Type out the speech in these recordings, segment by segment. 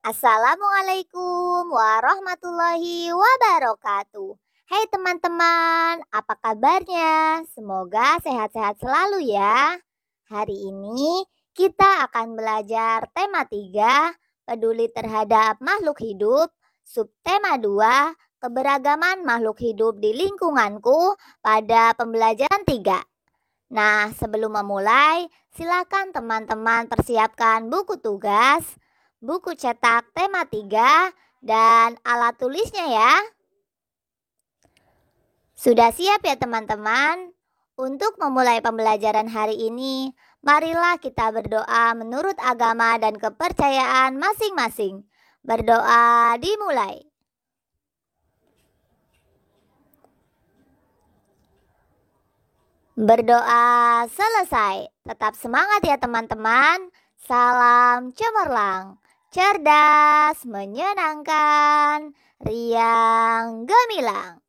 Assalamualaikum warahmatullahi wabarakatuh. Hai teman-teman, apa kabarnya? Semoga sehat-sehat selalu ya. Hari ini kita akan belajar tema 3, peduli terhadap makhluk hidup, subtema 2, keberagaman makhluk hidup di lingkunganku pada pembelajaran 3. Nah, sebelum memulai, silakan teman-teman persiapkan buku tugas, buku cetak tema 3, dan alat tulisnya ya. Sudah siap ya teman-teman? Untuk memulai pembelajaran hari ini, marilah kita berdoa menurut agama dan kepercayaan masing-masing. Berdoa dimulai. Berdoa selesai. Tetap semangat ya teman-teman. Salam cemerlang, cerdas, menyenangkan, riang, gemilang.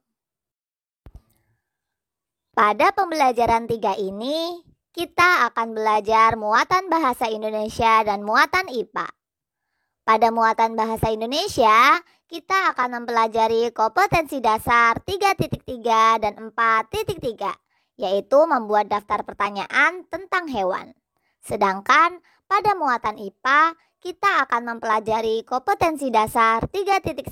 Pada pembelajaran 3 ini, kita akan belajar muatan bahasa Indonesia dan muatan IPA. Pada muatan bahasa Indonesia, kita akan mempelajari kompetensi dasar 3.3 dan 4.3, yaitu membuat daftar pertanyaan tentang hewan. Sedangkan pada muatan IPA, kita akan mempelajari kompetensi dasar 3.1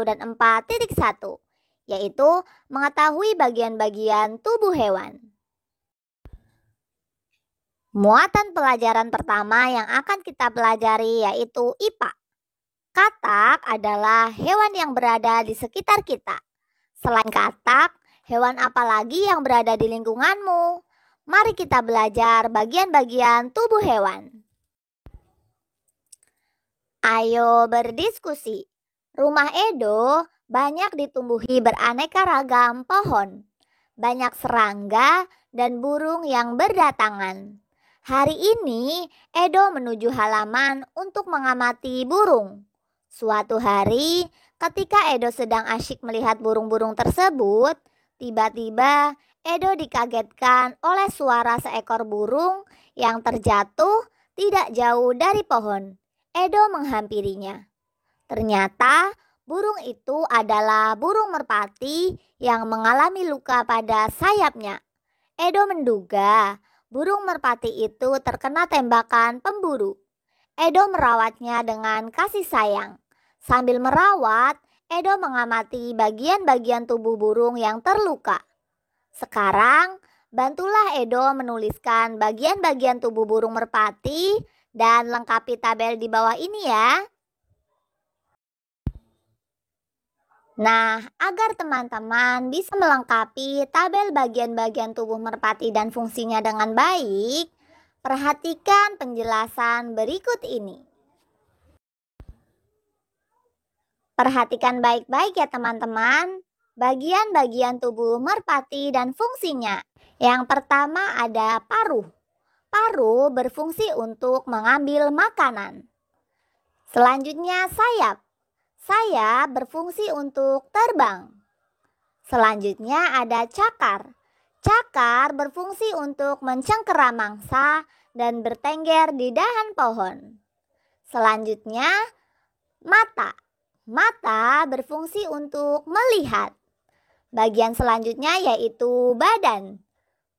dan 4.1, yaitu mengetahui bagian-bagian tubuh hewan. Muatan pelajaran pertama yang akan kita pelajari yaitu IPA. Katak adalah hewan yang berada di sekitar kita. Selain katak, hewan apa lagi yang berada di lingkunganmu? Mari kita belajar bagian-bagian tubuh hewan. Ayo berdiskusi. Rumah Edo banyak ditumbuhi beraneka ragam pohon. Banyak serangga dan burung yang berdatangan. Hari ini Edo menuju halaman untuk mengamati burung. Suatu hari, ketika Edo sedang asyik melihat burung-burung tersebut, tiba-tiba Edo dikagetkan oleh suara seekor burung yang terjatuh tidak jauh dari pohon. Edo menghampirinya. Ternyata burung itu adalah burung merpati yang mengalami luka pada sayapnya. Edo menduga burung merpati itu terkena tembakan pemburu. Edo merawatnya dengan kasih sayang. Sambil merawat, Edo mengamati bagian-bagian tubuh burung yang terluka. Sekarang, bantulah Edo menuliskan bagian-bagian tubuh burung merpati dan lengkapi tabel di bawah ini ya. Nah, agar teman-teman bisa melengkapi tabel bagian-bagian tubuh merpati dan fungsinya dengan baik, perhatikan penjelasan berikut ini. Perhatikan baik-baik ya teman-teman, bagian-bagian tubuh merpati dan fungsinya. Yang pertama ada paruh. Paruh berfungsi untuk mengambil makanan. Selanjutnya sayap. Sayap berfungsi untuk terbang. Selanjutnya ada cakar. Cakar berfungsi untuk mencengkeram mangsa dan bertengger di dahan pohon. Selanjutnya mata. Mata berfungsi untuk melihat. Bagian selanjutnya yaitu badan.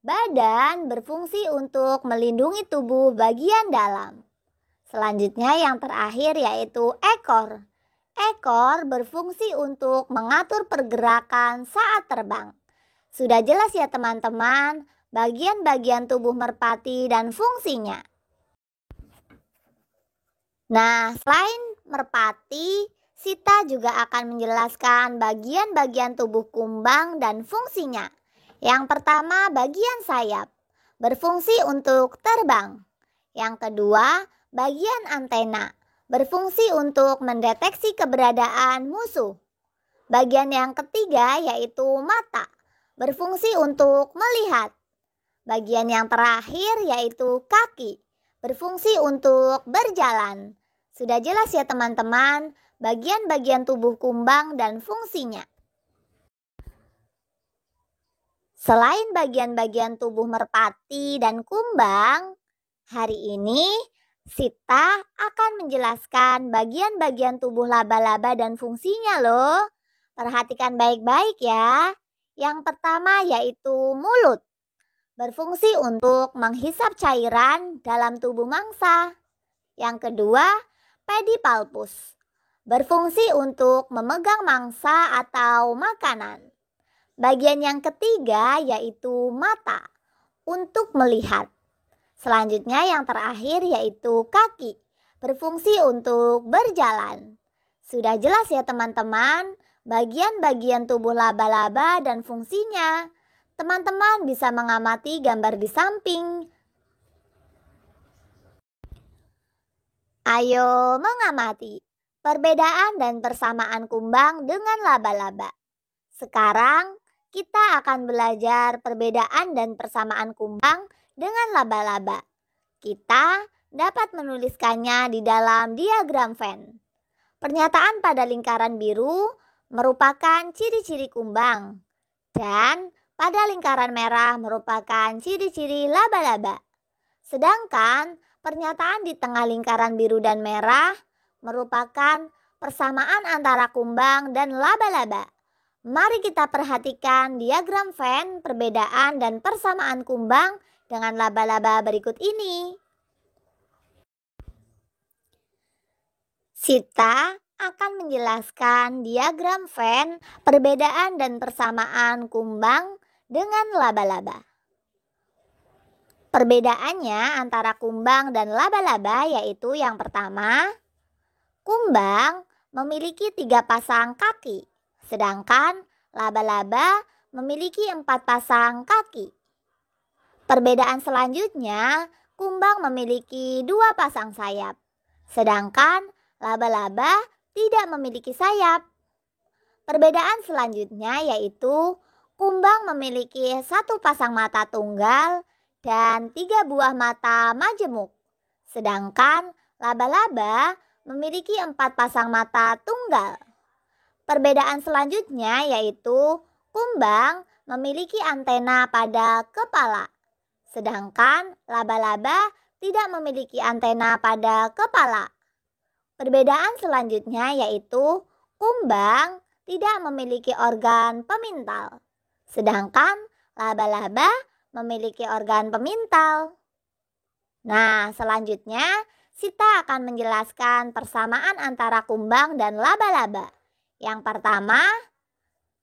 Badan berfungsi untuk melindungi tubuh bagian dalam. Selanjutnya yang terakhir yaitu ekor. Ekor berfungsi untuk mengatur pergerakan saat terbang. Sudah jelas ya teman-teman, bagian-bagian tubuh merpati dan fungsinya. Nah, selain merpati, Sita juga akan menjelaskan bagian-bagian tubuh kumbang dan fungsinya. Yang pertama, bagian sayap, berfungsi untuk terbang. Yang kedua, bagian antena, berfungsi untuk mendeteksi keberadaan musuh. Bagian yang ketiga yaitu mata, berfungsi untuk melihat. Bagian yang terakhir yaitu kaki, berfungsi untuk berjalan. Sudah jelas ya teman-teman, bagian-bagian tubuh kumbang dan fungsinya. Selain bagian-bagian tubuh merpati dan kumbang, hari ini Sita akan menjelaskan bagian-bagian tubuh laba-laba dan fungsinya loh. Perhatikan baik-baik ya. Yang pertama yaitu mulut. Berfungsi untuk menghisap cairan dalam tubuh mangsa. Yang kedua, pedipalpus. Berfungsi untuk memegang mangsa atau makanan. Bagian yang ketiga yaitu mata untuk melihat. Selanjutnya yang terakhir yaitu kaki, berfungsi untuk berjalan. Sudah jelas ya teman-teman, bagian-bagian tubuh laba-laba dan fungsinya. Teman-teman bisa mengamati gambar di samping. Ayo mengamati perbedaan dan persamaan kumbang dengan laba-laba. Sekarang kita akan belajar perbedaan dan persamaan kumbang dengan laba-laba. Kita dapat menuliskannya di dalam diagram Venn. Pernyataan pada lingkaran biru merupakan ciri-ciri kumbang dan pada lingkaran merah merupakan ciri-ciri laba-laba. Sedangkan pernyataan di tengah lingkaran biru dan merah merupakan persamaan antara kumbang dan laba-laba. Mari kita perhatikan diagram Venn perbedaan dan persamaan kumbang dengan laba-laba berikut ini. Sita akan menjelaskan diagram Venn perbedaan dan persamaan kumbang dengan laba-laba. Perbedaannya antara kumbang dan laba-laba yaitu yang pertama, kumbang memiliki 3 pasang kaki, sedangkan laba-laba memiliki 4 pasang kaki. Perbedaan selanjutnya, kumbang memiliki 2 pasang sayap, sedangkan laba-laba tidak memiliki sayap. Perbedaan selanjutnya yaitu kumbang memiliki 1 pasang mata tunggal dan 3 buah mata majemuk, sedangkan laba-laba memiliki 4 pasang mata tunggal. Perbedaan selanjutnya yaitu kumbang memiliki antena pada kepala, sedangkan laba-laba tidak memiliki antena pada kepala. Perbedaan selanjutnya yaitu kumbang tidak memiliki organ pemintal, sedangkan laba-laba memiliki organ pemintal. Nah, selanjutnya Sita akan menjelaskan persamaan antara kumbang dan laba-laba. Yang pertama,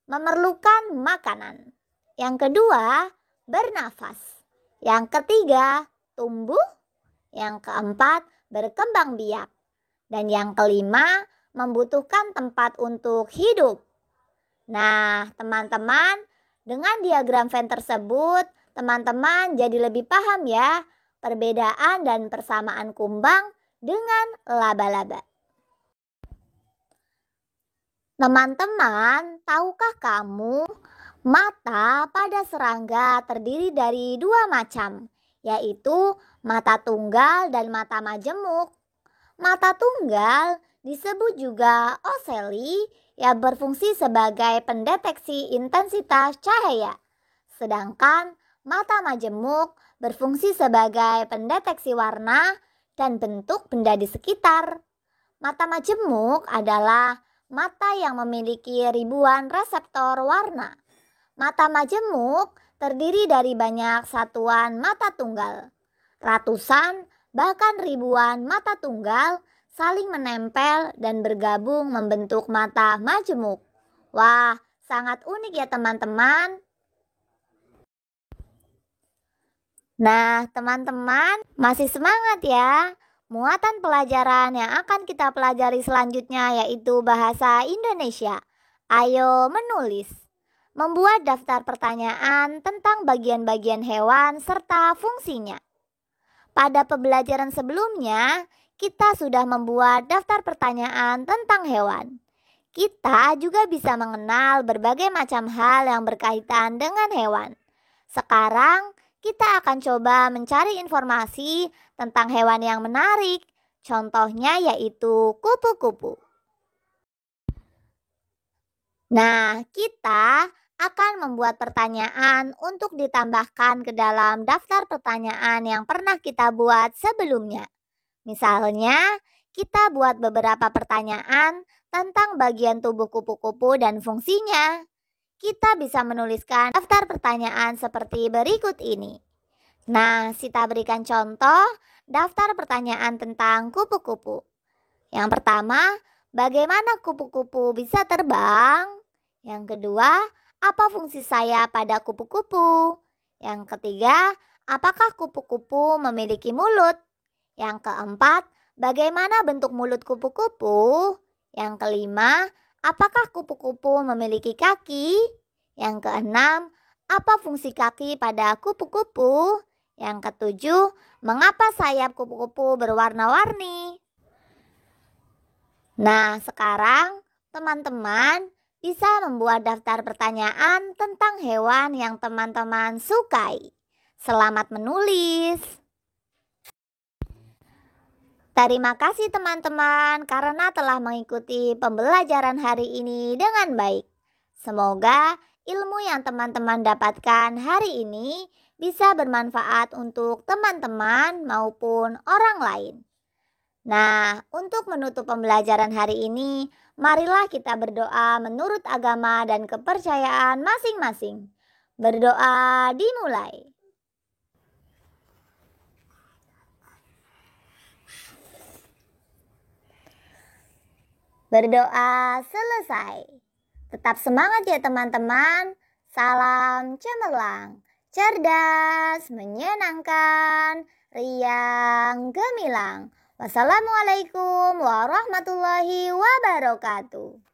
memerlukan makanan. Yang kedua, bernafas. Yang ketiga, tumbuh. Yang keempat, berkembang biak. Dan yang kelima, membutuhkan tempat untuk hidup. Nah, teman-teman, dengan diagram Venn tersebut, teman-teman jadi lebih paham ya perbedaan dan persamaan kumbang dengan laba-laba. Teman-teman, tahukah kamu mata pada serangga terdiri dari 2 macam, yaitu mata tunggal dan mata majemuk. Mata tunggal disebut juga oceli yang berfungsi sebagai pendeteksi intensitas cahaya. Sedangkan mata majemuk berfungsi sebagai pendeteksi warna dan bentuk benda di sekitar. Mata majemuk adalah mata yang memiliki ribuan reseptor warna. Mata majemuk terdiri dari banyak satuan mata tunggal. Ratusan bahkan ribuan mata tunggal saling menempel dan bergabung membentuk mata majemuk. Wah, sangat unik ya teman-teman. Nah, teman-teman masih semangat ya? Muatan pelajaran yang akan kita pelajari selanjutnya yaitu bahasa Indonesia. Ayo menulis. Membuat daftar pertanyaan tentang bagian-bagian hewan serta fungsinya. Pada pembelajaran sebelumnya, kita sudah membuat daftar pertanyaan tentang hewan. Kita juga bisa mengenal berbagai macam hal yang berkaitan dengan hewan. Sekarang, kita akan coba mencari informasi tentang hewan yang menarik. Contohnya yaitu kupu-kupu. Nah, kita akan membuat pertanyaan untuk ditambahkan ke dalam daftar pertanyaan yang pernah kita buat sebelumnya. Misalnya, kita buat beberapa pertanyaan tentang bagian tubuh kupu-kupu dan fungsinya. Kita bisa menuliskan daftar pertanyaan seperti berikut ini. Nah, Sita berikan contoh daftar pertanyaan tentang kupu-kupu. Yang pertama, bagaimana kupu-kupu bisa terbang? Yang kedua, apa fungsi sayap pada kupu-kupu? Yang ketiga, apakah kupu-kupu memiliki mulut? Yang keempat, bagaimana bentuk mulut kupu-kupu? Yang kelima, apakah kupu-kupu memiliki kaki? Yang keenam, apa fungsi kaki pada kupu-kupu? Yang ketujuh, mengapa sayap kupu-kupu berwarna-warni? Nah, sekarang teman-teman bisa membuat daftar pertanyaan tentang hewan yang teman-teman sukai. Selamat menulis. Terima kasih teman-teman karena telah mengikuti pembelajaran hari ini dengan baik. Semoga ilmu yang teman-teman dapatkan hari ini bisa bermanfaat untuk teman-teman maupun orang lain. Nah, untuk menutup pembelajaran hari ini, marilah kita berdoa menurut agama dan kepercayaan masing-masing. Berdoa dimulai. Berdoa selesai. Tetap semangat ya teman-teman. Salam cemerlang, cerdas, menyenangkan, riang, gemilang. Wassalamualaikum warahmatullahi wabarakatuh.